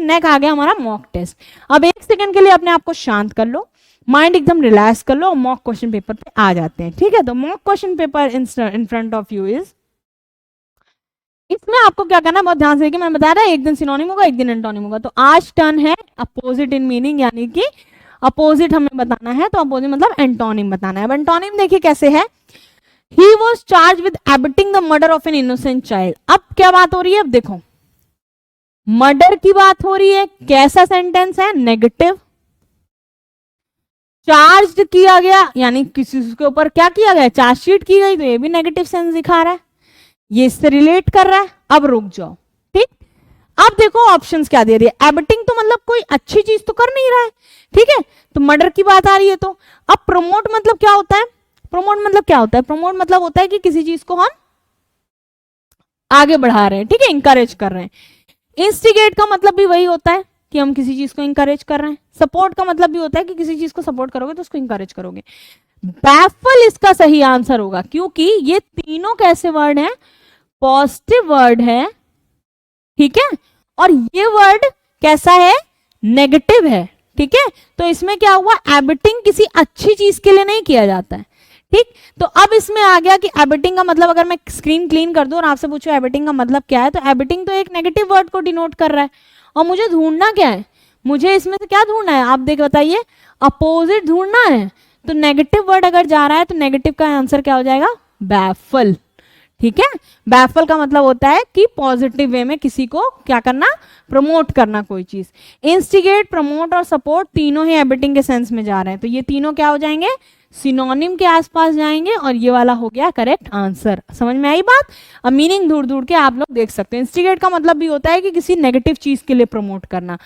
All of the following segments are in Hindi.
नेक्स्ट आ गया हमारा मॉक टेस्ट। अब 1 सेकंड के लिए अपने आप को शांत कर लो, माइंड एकदम रिलैक्स कर लो और मॉक क्वेश्चन पेपर पे आ जाते हैं, ठीक है। तो mock question paper in front of you is, इसमें आपको क्या करना है बहुत ध्यान से, कि मैंने बताया था एक दिन सिनोनिम होगा एक दिन एंटोनिम होगा। तो आज टर्न है अपोजिट इन मीनिंग, यानी कि अपोजिट हमें बताना है, तो अपोजिट मतलब एंटोनिम बताना है। अब एंटोनिम देखिए कैसे है, he was charge with abetting the murder of an innocent child. अब क्या बात हो रही है, अब देखो मर्डर की बात हो रही है, कैसा सेंटेंस है, नेगेटिव। चार्ज किया गया यानी किसी के ऊपर क्या किया गया, चार्जशीट की गई, तो ये भी नेगेटिव सेंस दिखा रहा है, ये इससे रिलेट कर रहा है। अब रुक जाओ, ठीक। अब देखो ऑप्शंस क्या दे रही है, एबटिंग तो मतलब कोई अच्छी चीज तो कर नहीं रहा है, ठीक है, तो मर्डर की बात आ रही है। तो अब प्रमोट मतलब क्या होता है, प्रमोट मतलब क्या होता है, प्रमोट मतलब होता है कि किसी चीज को हम आगे बढ़ा रहे हैं, ठीक है, इंकरेज कर रहे हैं। इंस्टिगेट का मतलब भी वही होता है कि हम किसी चीज को इंकरेज कर रहे हैं। सपोर्ट का मतलब भी होता है कि किसी चीज को सपोर्ट करोगे तो उसको इंकरेज करोगे। बैफल इसका सही आंसर होगा, क्योंकि ये तीनों कैसे वर्ड हैं, पॉजिटिव वर्ड है, ठीक है, और ये वर्ड कैसा है, नेगेटिव है, ठीक है। तो इसमें क्या हुआ, एबटिंग किसी अच्छी चीज के लिए नहीं किया जाता है, ठीक। तो अब इसमें आ गया कि एबटिंग का मतलब, अगर मैं स्क्रीन क्लीन कर दूं और आपसे पूछूं एबटिंग का मतलब क्या है, तो एबटिंग तो एक नेगेटिव वर्ड को डिनोट कर रहा है, और मुझे ढूंढना क्या है, मुझे इसमें से क्या ढूंढना है, आप देख बताइए, अपोजिट ढूंढना है। तो नेगेटिव वर्ड अगर जा रहा है तो नेगेटिव का आंसर क्या हो जाएगा, बैफल, ठीक है। बैफल का मतलब होता है कि पॉजिटिव वे में किसी को क्या करना, प्रमोट करना कोई चीज। इंस्टिगेट, प्रमोट और सपोर्ट तीनों ही एबटिंग के सेंस में जा रहे हैं, तो ये तीनों क्या हो जाएंगे, सिनोनिम के आसपास जाएंगे, और ये वाला हो गया करेक्ट आंसर। समझ में आई बात। अब मीनिंग ढूंढ ढूंढ के आप लोग देख सकते हैं। इंस्टिगेट का मतलब भी होता है कि किसी नेगेटिव चीज के लिए प्रमोट करना।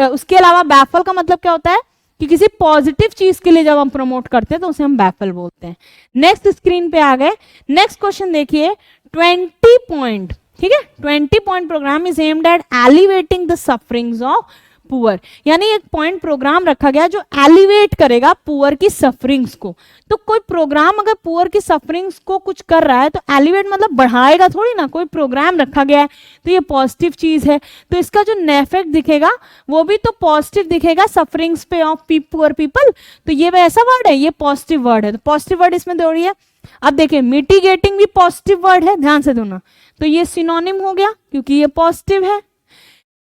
उसके अलावा बैफल का मतलब क्या होता है कि किसी पॉजिटिव चीज के लिए जब हम प्रमोट करते हैं तो उसे हम बैफल बोलते हैं। नेक्स्ट स्क्रीन पे आ गए, नेक्स्ट क्वेश्चन देखिए, 20 पॉइंट, ठीक है, 20 point program is aimed at elevating the sufferings of poor, यानी एक पॉइंट प्रोग्राम रखा गया जो एलिवेट करेगा पुअर की सफरिंग्स को। तो कोई प्रोग्राम अगर पुअर की सफरिंग्स को कुछ कर रहा है तो एलिवेट मतलब बढ़ाएगा थोड़ी ना, कोई प्रोग्राम रखा गया है तो ये पॉजिटिव चीज है, तो इसका जो इफेक्ट दिखेगा वो भी तो पॉजिटिव दिखेगा सफरिंग्स पे ऑफ पुअर पीपल। तो ये ऐसा वर्ड है, ये पॉजिटिव वर्ड है, तो पॉजिटिव वर्ड इसमें दे रही है। अब देखिए मिटिगेटिंग भी पॉजिटिव वर्ड है, ध्यान से दोनों, तो ये सिनोनिम हो गया क्योंकि ये पॉजिटिव है।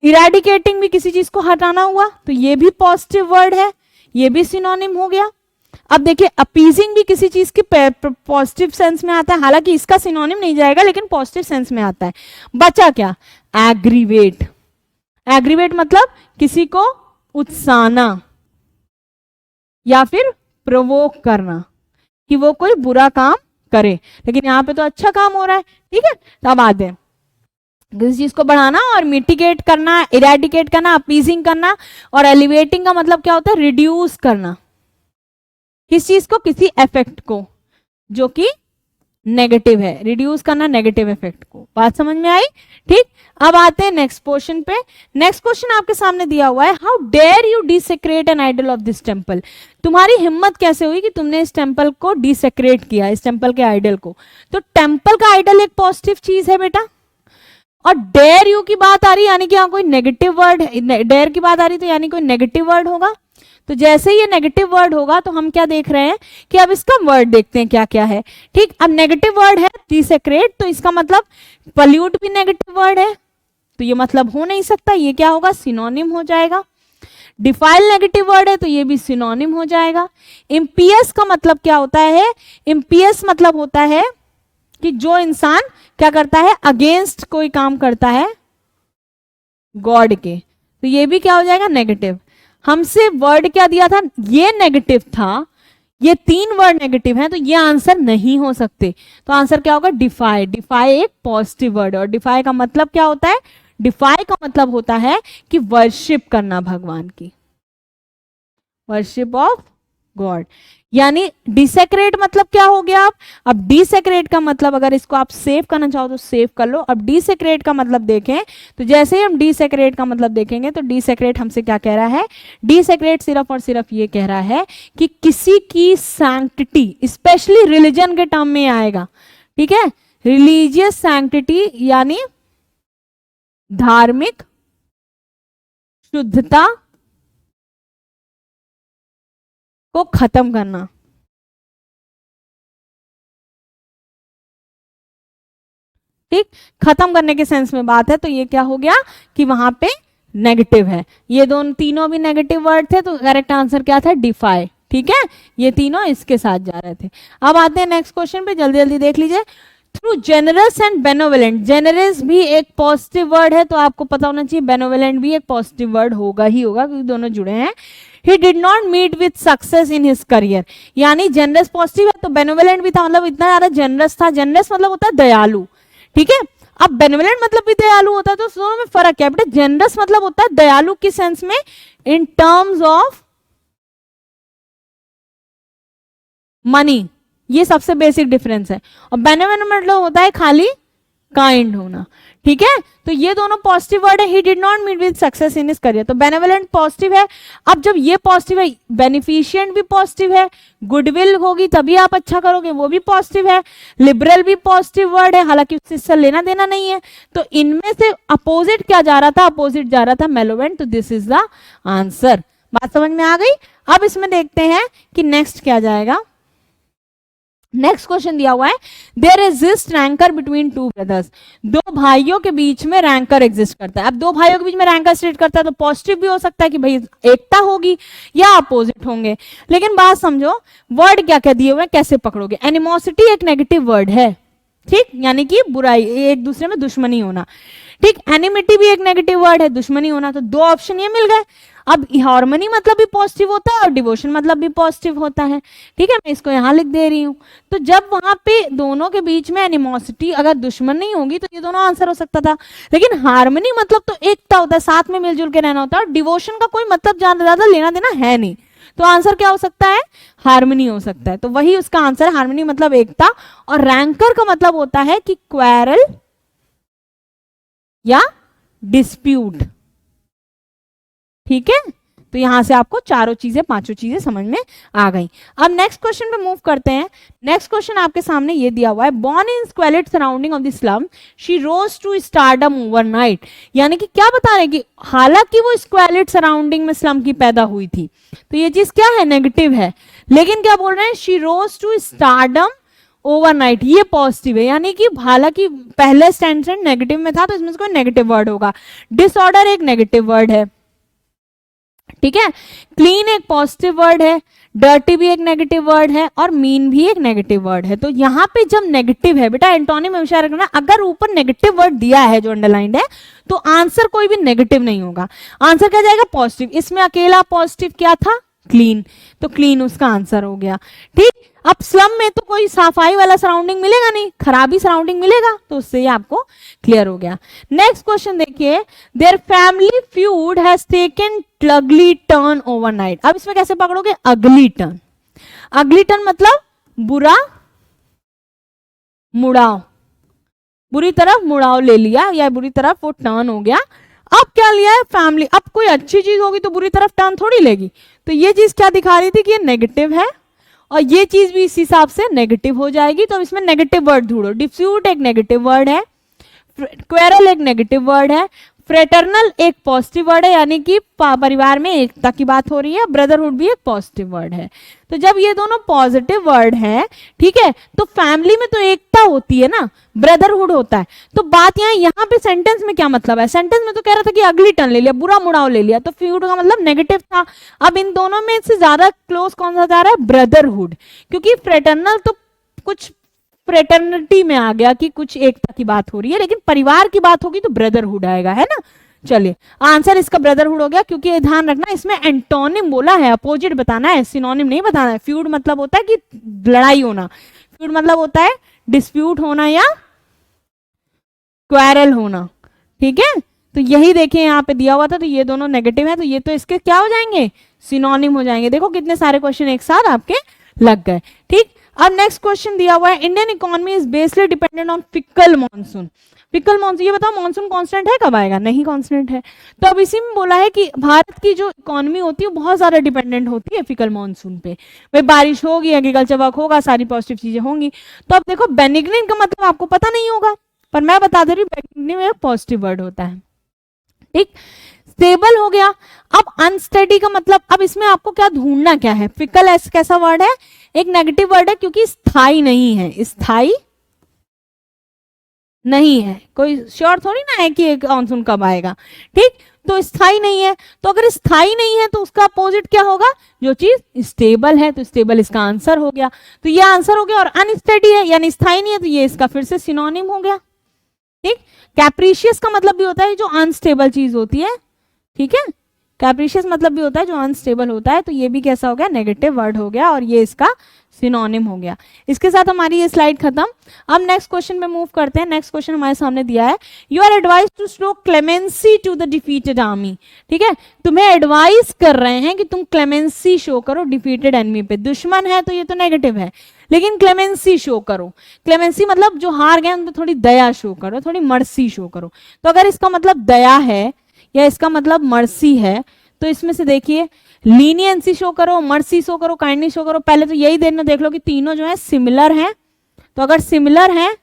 इरेडिकेटिंग भी किसी चीज को हटाना हुआ, तो ये भी पॉजिटिव वर्ड है, ये भी सिनोनिम हो गया। अब देखिए अपीजिंग भी किसी चीज की पॉजिटिव सेंस में आता है, हालांकि इसका सिनोनिम नहीं जाएगा लेकिन पॉजिटिव सेंस में आता है। बचा क्या, एग्रीवेट। एग्रीवेट मतलब किसी को उत्साहना या फिर प्रोवोक करना कि वो कोई बुरा काम करे, लेकिन यहाँ पे तो अच्छा काम हो रहा है, ठीक है। तो अब आते हैं, किसी चीज को बढ़ाना और मिटिगेट करना, इरेडिकेट करना, अपीजिंग करना, और एलिवेटिंग का मतलब क्या होता है, रिड्यूस करना किस चीज को, किसी इफेक्ट को जो कि नेगेटिव है, रिड्यूस करना नेगेटिव इफेक्ट को। बात समझ में आई, ठीक। अब आते हैं नेक्स्ट क्वेश्चन पे। नेक्स्ट क्वेश्चन आपके सामने दिया हुआ है, how dare you desecrate an idol of this temple. तुम्हारी हिम्मत कैसे हुई कि तुमने इस टेम्पल को डिसेक्रेट किया, इस टेम्पल के आइडल को। तो टेम्पल का आइडल एक पॉजिटिव चीज है बेटा, और डेयर यू की बात आ रही है यानी कि यहाँ कोई नेगेटिव वर्ड, डेयर की बात आ रही तो यानी कोई नेगेटिव वर्ड होगा। तो जैसे ही ये नेगेटिव वर्ड होगा तो हम क्या देख रहे हैं कि अब इसका वर्ड देखते हैं क्या क्या है, ठीक। अब नेगेटिव वर्ड है डिसेक्रेट, तो इसका मतलब पल्यूट भी नेगेटिव वर्ड है, तो ये मतलब हो नहीं सकता, ये क्या होगा, सिनोनिम हो जाएगा। डिफाइल नेगेटिव वर्ड है तो ये भी सिनोनिम हो जाएगा। इम्पियस का मतलब क्या होता है, इम्पियस मतलब होता है कि जो इंसान क्या करता है, अगेंस्ट कोई काम करता है गॉड के, तो ये भी क्या हो जाएगा, नेगेटिव। हमसे वर्ड क्या दिया था, ये नेगेटिव था, ये 3 वर्ड नेगेटिव हैं, तो ये आंसर नहीं हो सकते। तो आंसर क्या होगा, डिफाई। डिफाई एक पॉजिटिव वर्ड है, और डिफाई का मतलब क्या होता है, डिफाई का मतलब होता है कि वर्शिप करना भगवान की, वर्शिप ऑफ गॉड। यानी डिसेक्रेट मतलब क्या हो गया। अब डिसेक्रेट का मतलब अगर इसको आप सेव करना चाहो तो सेव कर लो। अब डिसेक्रेट का मतलब देखें तो जैसे ही हम डिसेक्रेट का मतलब देखेंगे तो डिसेक्रेट हमसे क्या कह रहा है, डिसेक्रेट सिर्फ और सिर्फ ये कह रहा है कि किसी की सैंक्टिटी, स्पेशली रिलीजन के टर्म में आएगा, ठीक है, रिलीजियस सैंक्टिटी यानी धार्मिक शुद्धता को खत्म करना। ठीक, खत्म करने के सेंस में बात है, तो ये क्या हो गया कि वहां पे नेगेटिव है। ये दोनों तीनों भी नेगेटिव वर्ड थे, तो करेक्ट आंसर क्या था? डिफाई। ठीक है, ये तीनों इसके साथ जा रहे थे। अब आते हैं नेक्स्ट क्वेश्चन पे, जल्दी जल्दी देख लीजिए। Through generous and benevolent, generous भी एक पॉजिटिव वर्ड है, तो आपको पता होना चाहिए बेनोवेलेंट भी एक पॉजिटिव वर्ड होगा ही होगा, क्योंकि दोनों जुड़े हैं। He did not meet with success in his career, यानी जेनरस पॉजिटिव है तो बेनोवेलेंट भी था, मतलब इतना ज्यादा जेनरस था। जेनरस मतलब होता है दयालु, ठीक है। अब बेनोवेलेंट मतलब भी दयालु होता है, तो दोनों में फर्क है बेटा। जेनरस मतलब होता है दयालु किस सेंस में? इन टर्म्स ऑफ मनी, ये सबसे बेसिक डिफरेंस है। और बेनेवलेंट मतलब होता है खाली काइंड होना, ठीक है। तो ये दोनों पॉजिटिव वर्ड है। He did not meet with success in his career, तो बेनेवलेंट पॉजिटिव है। अब जब ये पॉजिटिव है, बेनिफिशिएंट भी पॉजिटिव है, गुडविल होगी तभी आप अच्छा करोगे, वो भी पॉजिटिव है। लिबरल भी पॉजिटिव वर्ड है, हालांकि उससे लेना देना नहीं है। तो इनमें से अपोजिट क्या जा रहा था? अपोजिट जा रहा था मेलोवेंट, तो दिस इज द आंसर। बात समझ में आ गई? अब इसमें देखते हैं कि नेक्स्ट क्या जाएगा। नेक्स्ट क्वेश्चन दिया हुआ है, there exist rancour between two brothers, दो भाइयों के बीच में रैंकर एग्जिस्ट करता है। अब दो भाइयों के बीच में रैंकर स्टेट करता है तो पॉजिटिव भी हो सकता है कि भाई एकता होगी या अपोजिट होंगे। लेकिन बात समझो, वर्ड क्या क्या दिए हुए हैं, कैसे पकड़ोगे? एनिमोसिटी एक नेगेटिव वर्ड है, ठीक, यानी कि बुराई, एक दूसरे में दुश्मनी होना, ठीक। एनिमिटी भी एक नेगेटिव वर्ड है, दुश्मनी होना। तो दो ऑप्शन ये मिल गए। अब हार्मनी मतलब भी पॉजिटिव होता है और डिवोशन मतलब भी पॉजिटिव होता है, ठीक है। मैं इसको यहां लिख दे रही हूं। तो जब वहां पे दोनों के बीच में एनिमोसिटी, अगर दुश्मन नहीं होगी तो ये दोनों आंसर हो सकता था। लेकिन हार्मनी मतलब तो एकता होता है, साथ में मिलजुल के रहना होता है। और डिवोशन का कोई मतलब ज्यादा लेना देना है नहीं, तो आंसर क्या हो सकता है? हार्मनी हो सकता है। तो वही उसका आंसर है, हार्मनी मतलब एकता। और रैंकर का मतलब होता है कि क्वेरल या डिस्प्यूट, ठीक है। तो यहां से आपको चारों चीजें, पांचों चीजें समझ में आ गई। अब नेक्स्ट क्वेश्चन पे मूव करते हैं। नेक्स्ट क्वेश्चन आपके सामने ये दिया हुआ है, born in squalid surrounding of the slum she rose to stardom overnight, यानी कि क्या बता रहे हैं कि हालांकि वो स्क्वेलिड सराउंडिंग में स्लम की पैदा हुई थी, तो ये चीज क्या है? नेगेटिव है। लेकिन क्या बोल रहे हैं? She rose to stardom overnight, ये पॉजिटिव है, यानी कि हालांकि पहले स्टेंटेंस नेगेटिव में था तो इसमें से कोई नेगेटिव वर्ड होगा। डिसऑर्डर एक नेगेटिव वर्ड है, ठीक है। क्लीन एक पॉजिटिव वर्ड है, डर्टी भी एक नेगेटिव वर्ड है, और मीन भी एक नेगेटिव वर्ड है। तो यहाँ पे जब नेगेटिव है बेटा, एंटोनिम में विचार रखना, अगर ऊपर नेगेटिव वर्ड दिया है जो अंडरलाइंड है, तो आंसर कोई भी नेगेटिव नहीं होगा, आंसर क्या जाएगा? पॉजिटिव। इसमें अकेला पॉजिटिव क्या था? क्लीन, तो क्लीन उसका आंसर हो गया, ठीक। अब स्लम में तो कोई सफाई वाला सराउंडिंग मिलेगा नहीं, खराबी सराउंडिंग मिलेगा, तो उससे ही आपको क्लियर हो गया। नेक्स्ट क्वेश्चन देखिए, their family feud has taken ugly turn overnight. अब इसमें कैसे पकड़ोगे? अगली टर्न, अगली टर्न मतलब बुरा मुड़ाव, बुरी तरफ मुड़ाव ले लिया या बुरी तरफ वो टर्न हो गया। अब क्या लिया है? फैमिली। अब कोई अच्छी चीज होगी तो बुरी तरफ टर्न थोड़ी लेगी, तो ये चीज क्या दिखा रही थी कि ये नेगेटिव है, और ये चीज भी इस हिसाब से नेगेटिव हो जाएगी। तो इसमें नेगेटिव वर्ड ढूंढो। डिस्प्यूट एक नेगेटिव वर्ड है, क्वेरल एक नेगेटिव वर्ड है, फ्रेटर्नल एक पॉजिटिव वर्ड है, यानी कि परिवार में एकता की बात हो रही है, ब्रदरहुड भी एक पॉजिटिव वर्ड है। तो जब ये दोनों पॉजिटिव वर्ड है, ठीक है, तो फैमिली में तो एकता होती है ना, ब्रदरहुड होता है। तो बात यहाँ पे सेंटेंस में क्या मतलब है? सेंटेंस में तो कह रहा था कि अगली टर्न ले लिया, बुरा मुड़ाव ले लिया, तो फ्यूड का मतलब नेगेटिव था। अब इन दोनों में से ज्यादा क्लोज कौन सा जा रहा है? ब्रदरहुड, क्योंकि फ्रेटर्नल तो कुछ फ्रेटर्निटी में आ गया कि कुछ एकता की बात हो रही है, लेकिन परिवार की बात होगी तो ब्रदरहुड आएगा, है ना। चलिए, आंसर इसका ब्रदरहुड हो गया, क्योंकि ध्यान रखना इसमें एंटोनिम बोला है, अपोजिट बताना है, सिनोनिम नहीं बताना है। फ्यूड मतलब होता है कि लड़ाई होना, फ्यूड मतलब होता है डिस्प्यूट होना या क्वेरल होना, ठीक है। तो यही देखिए यहाँ पे दिया हुआ था, तो ये दोनों नेगेटिव है, तो ये तो इसके क्या हो जाएंगे? सिनोनिम हो जाएंगे। देखो कितने सारे क्वेश्चन एक साथ आपके लग गए, ठीक। अब नेक्स्ट क्वेश्चन दिया हुआ है, Indian economy is basically dependent on fickle monsoon. Fickle monsoon, ये बताओ मॉनसून कांस्टेंट है? कब आएगा? नहीं कांस्टेंट है। तो अब इसी में बोला है कि भारत की जो इकोनॉमी होती है वो बहुत ज्यादा डिपेंडेंट होती है फिकल मॉनसून पे। भाई बारिश होगी, एग्रीकल्चर वर्क होगा, सारी पॉजिटिव चीजें होंगी। तो अब देखो बेनिग्निन का मतलब आपको पता नहीं होगा, पर मैं बता दे रही हूँ बेनिग्निन में पॉजिटिव वर्ड होता है, ठीक। स्टेबल हो गया। अब अनस्टेडी का मतलब, अब इसमें आपको क्या ढूंढना क्या है, फिकल ऐसा कैसा वर्ड है, एक नेगेटिव वर्ड है क्योंकि स्थाई नहीं है, स्थाई नहीं है, कोई श्योर थोड़ी ना है कि एक मानसून कब आएगा, ठीक, तो स्थाई नहीं है। तो अगर स्थाई नहीं है तो उसका अपोजिट क्या होगा, जो चीज स्टेबल है, तो स्टेबल इसका आंसर हो गया, तो ये आंसर हो गया। और अनस्टेडी है यानी स्थाई नहीं है, तो ये इसका फिर से सिनोनिम हो गया, ठीक। कैप्रीशियस का मतलब भी होता है जो अनस्टेबल चीज होती है, ठीक है, कैप्रीशियस मतलब भी होता है जो अनस्टेबल होता है, तो ये भी कैसा हो गया, नेगेटिव वर्ड हो गया और ये इसका सिनोनिम हो गया। इसके साथ हमारी ये स्लाइड खत्म। अब नेक्स्ट क्वेश्चन पे मूव करते हैं। नेक्स्ट क्वेश्चन हमारे सामने दिया है, you are advise to show clemency to the defeated army, ठीक है, तुम्हें एडवाइस कर रहे हैं कि तुम क्लेमेंसी शो करो डिफीटेड एनिमी पे, दुश्मन है तो ये तो नेगेटिव है, लेकिन क्लेमेंसी शो करो, क्लेमेंसी मतलब जो हार गए उन पे थोड़ी दया शो करो, थोड़ी मर्सी शो करो। तो अगर इसका मतलब दया है या इसका मतलब मर्सी है, तो इसमें से देखिए लीनियंसी शो करो, मर्सी शो करो, काइंडनेस शो करो, पहले तो यही देख लो कि तीनों जो है सिमिलर हैं। तो अगर सिमिलर हैं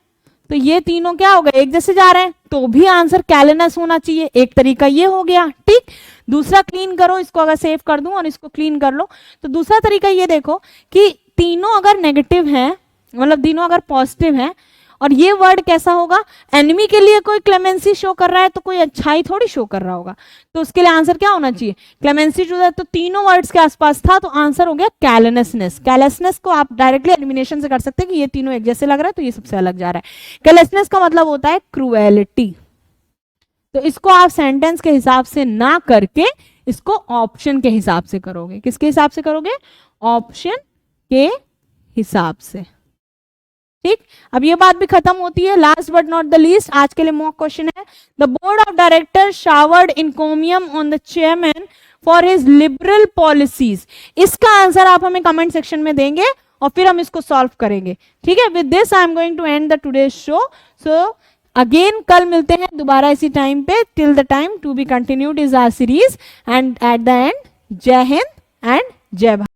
तो ये तीनों क्या हो गए, एक जैसे जा रहे हैं, तो भी आंसर कैलेनस होना चाहिए। एक तरीका ये हो गया, ठीक। दूसरा क्लीन करो, इसको अगर सेव कर दूं और इसको क्लीन कर लो, तो दूसरा तरीका ये देखो कि तीनों अगर नेगेटिव हैं, मतलब तीनों अगर पॉजिटिव हैं, और ये वर्ड कैसा होगा, एनिमी के लिए कोई क्लेमेंसी शो कर रहा है तो कोई अच्छाई थोड़ी शो कर रहा होगा, तो उसके लिए आंसर क्या होना चाहिए, क्लेमेंसी टू द, तो तीनों वर्ड्स के आसपास था, तो आंसर हो गया कैलेसनेस। कैलेसनेस को आप डायरेक्टली एलिमिनेशन से कर सकते हैं कि ये तीनों एक जैसे लग रहा है तो ये सबसे अलग जा रहा है। कैलेसनेस का मतलब होता है क्रूएलिटी, तो इसको आप सेंटेंस के हिसाब से ना करके इसको ऑप्शन के हिसाब से करोगे। किसके हिसाब से करोगे, ऑप्शन के हिसाब से, ठीक। अब ये बात भी खत्म होती है। Last but not the least, आज के लिए मॉक क्वेश्चन है, the board of director showered encomium on the chairman for his liberal policies. इसका आंसर आप हमें कमेंट सेक्शन में देंगे और फिर हम इसको सॉल्व करेंगे, ठीक है। With this I am going to end the today's show. So again कल मिलते हैं दोबारा इसी टाइम पे। Till the time to be continued is our series, and at the end Jai Hind and जय भारत।